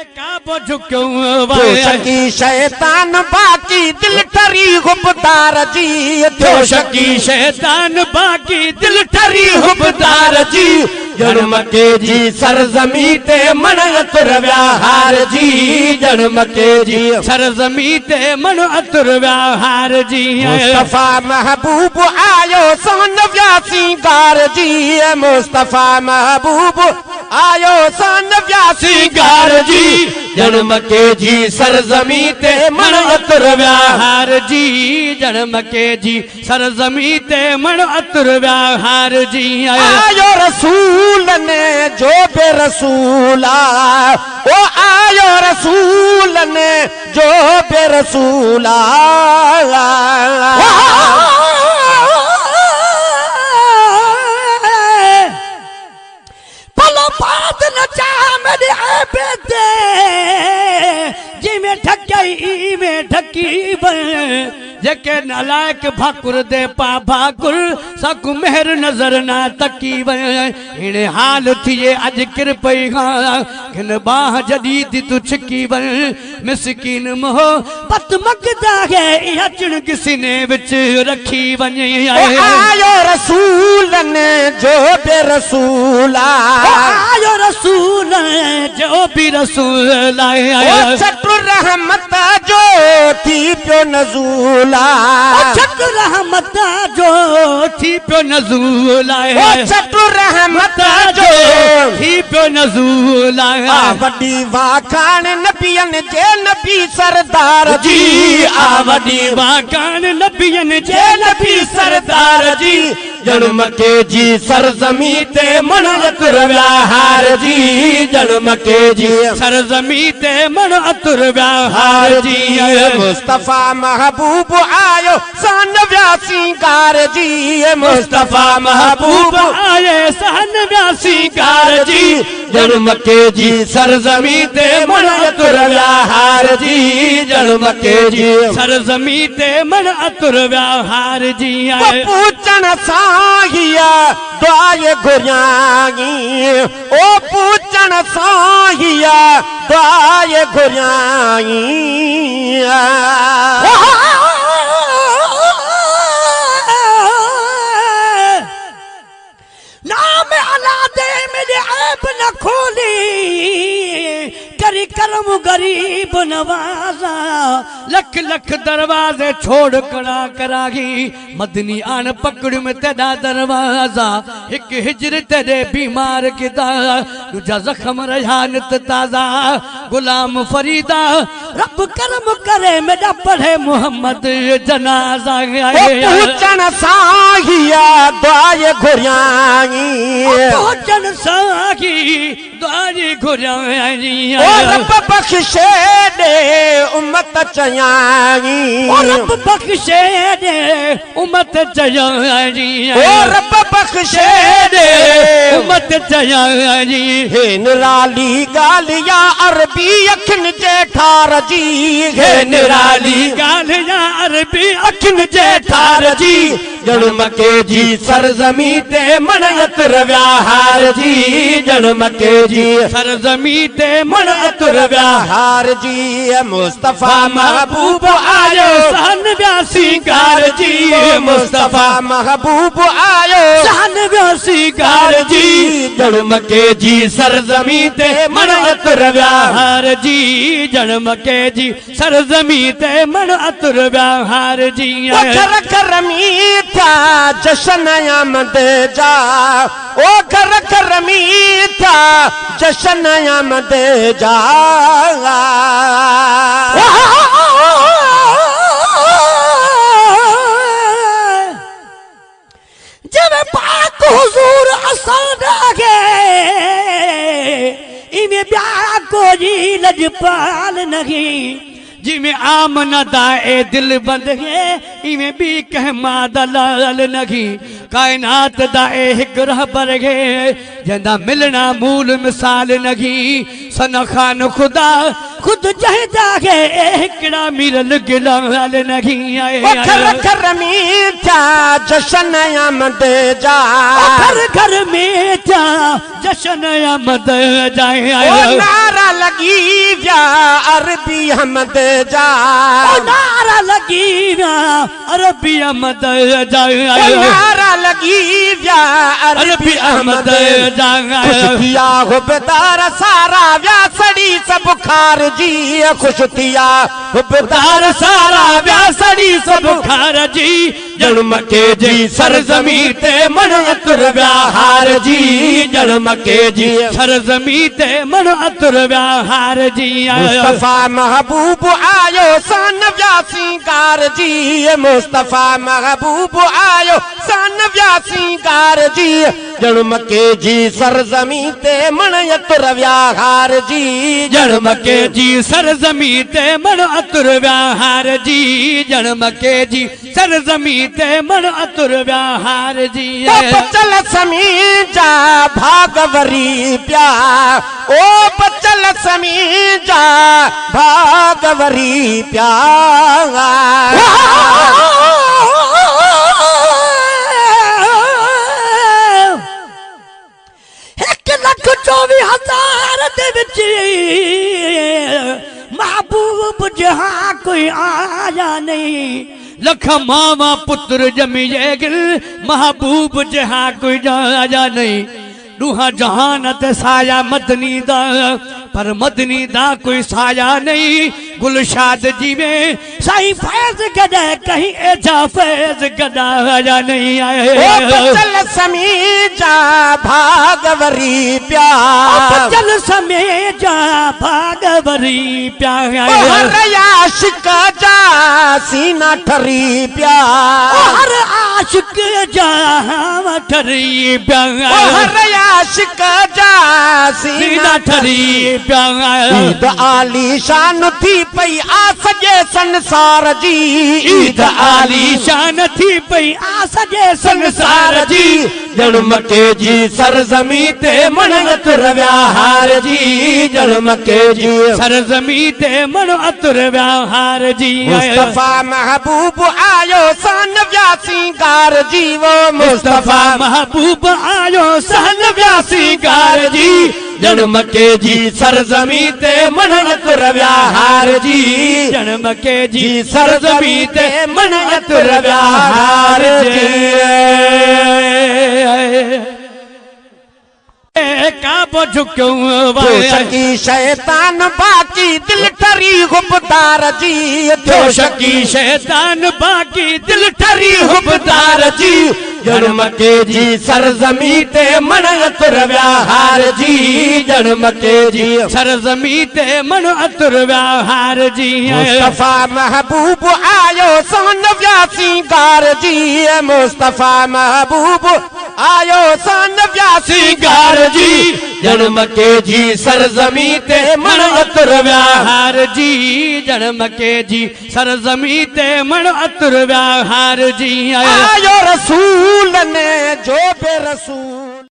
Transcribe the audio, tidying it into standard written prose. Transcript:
काबो झुकियो shaky शैतान बाकी दिल ठरी हुबदार जी शकी शैतान बाकी दिल ठरी हुबदार जी जन्म के जी सरजमी ते मन अतुर व्याहार जी जन्म के जी सरजमी ते मन अतुर व्याहार जी मुस्तफा महबूब आयो सन व्यासीगार जी मुस्तफा महबूब आयो सन व्यासीगार जी जन्म के जी सरजमी ते मन अतुर व्याहार जी जन्म के जी सरजमी ते मन अतुर व्याहार जी आयो रसूल ने जो बेरसूला ओ आयो रसूल ने जो बेरसूला पलो बात न चाह मेरे बेटे जिमें ठकई में ठकी जेके नालायक भाकुर दे पा भाकुर सकु मेहर नजर ना तकी इन हाल थिए अज किरपई किन बाह जदी दी तू छिकी मिसकीन मोह पत मगदा है अचण किसी ने विच रखी वने आयो रसूल ने जो बेरसूला आयो रसूल जो भी रसूल आयो चतुर रहमत जो थी पियो नजूला चतुर रहमत जो थी पियो नजूल चतुर रहमत जो थी पियो नजूल वडी वाखान नबियन जे नबी सरदार जी वडी वाखान नबियन जे नबी सरदार जी जन्म के जी सरजमी ते मन अतुर व्याहार जी जन्म के जी सरजमी ते मन अतुर व्याहार जी मुस्तफा महबूब आयो सन व्यासीगार जी मुस्तफा महबूब आये सन व्यासीगार जी जन्म के जी सरजमी ते मन अतुर व्याहार जी जन्म के जी सरजमी ते मन अतुर व्याहार जी पूछन साहिया दुआए गुरियाई ओ पूछन साहिया दुआए गुरियाई नाम अला दे मेरे ऐब न खोली करी करम गरीब नवाजा लख लख दरवाजे छोड़ कड़ा करागी मदनी आन पकड़ में तेरा दरवाजा एक हिजर तेरे बीमार किदा तुझा जख्म रहानत ताजा गुलाम फरीदा रब करम करे मेरा पढ़े मोहम्मद जनाजा पूछन साहिया दुआए गुरियाई पूछन साही दुआए गुरियाई रब बख्शे दे उम्मत चयाई रब बख्शे दे उम्मत चयाई रब बख्शे दे उम्मत चयाई हे निराली गालिया अरबी अखन जेठार जी हे निराली गालिया अरबी अखन जेठार जी जन्म के जी सरजमी ते मन अतुर व्याहार जी जन्म के जी सरजमी ते मन अतुर व्याहार जी मुस्तफा महबूब आयो सन व्यासीगार जी मुस्तफा महबूब आयो सन व्यासीगार जी जन्म के जी सरजमी ते मन अतुर व्याहार जी जन्म के जी सरजमी ते मन अतुर व्याहार जी कर कर मीठा जश्न आमद जा ओ कर कर मीठा जश्न आमद जा जब पाक हुजूर असान आगे इमे ब्याह को जी लजपाल नहीं जिमें आमना दाए दिल बंद है इमें भी कह मादलाल नहीं कायनात दाए हिकरह पर है जंदा मिलना मूल मिसाल नहीं सना खान खुदा खुद जहदा है हिकड़ा मिरल गिलाल नहीं आए घर घर मीठा जश्न आमद जा घर घर मीठा जश्न आमद जाए नारा लगी अरबी अहमद जा नारा लगी अरबी अहमद जा नारा लगी व्या अरबी अहमद जा खुश थिया हुबदार सारा व्या सड़ी सब खार जी खुश थिया हुबदार सारा व्या सड़ी सब खार जी जन्म के जी सरजमी ते मन अतुर व्याहार जी जन्म के जी सरजमी ते मन अतुर व्याहार जी मुस्तफा महबूब आयो सन व्यासीगार जी मुस्तफा महबूब आयो सन व्यासीगार जी जन्म के जी सरजमी ते मन अतुर व्याहार जी जन्म के जी सरजमी ते मन अतुर व्याहार जी जन्म के जी सरजमी ते मन अतुर व्याहार जी बचल समी जा भागवरी प्या ओ बचल समी जा भागवरी प्या महबूब जहां कोई आया नहीं लख मावा पुत्र जमिए गिल महबूब जहां कोई आया नहीं रूहा जहान ते साया मदनी दा पर मदनी दा कोई साया नहीं गुलशाद जी में साई फैज गदा कहीं एजा फैज गदा आया नहीं आए बचल समी जा भागवरी प्या बचल समय जा भागवरी प्या आशिक जा सीना ठरी प्या हर आशिक जा ठरी प्या आशिक जा सीना ठरी प्या ईद आली शान थी पई आ सजे संसार जी ईद आली शान थी पई आ सजे संसार जी जन्म के जी सरजमी ते मन अतुर व्याहार जी जन्म के जी सरजमी ते मन अतुर व्याहार जी मुस्तफा महबूब आयो सन व्यासीगार जी वो मुस्तफा महबूब आयो सन व्यासीगार जी जन्म के जी सरजमी ते मन अतुर व्याहार जी जन्म के जी सरजमी ते मन अतुर व्याहार जी काबो झुक्यों शकी शैतान बाकी दिल ठरी हुबदार जी शकी शैतान बाकी दिल ठरी हुबदार जी जन्म के जी सरजमी ते मन अतुर व्याहार जी जन्म के जी सरजमी ते मन अतुर व्याहार जी मुस्तफा महबूब आयो सन व्यासीगार जी मुस्तफा महबूब आयो सन व्यासीगार जी जन्म के जी सरजमी ते मन अतुर व्याहार जी जन्म के जी सरजमी ते मन अतुर व्याहार जी आयो रसूल ने जो बे रसूल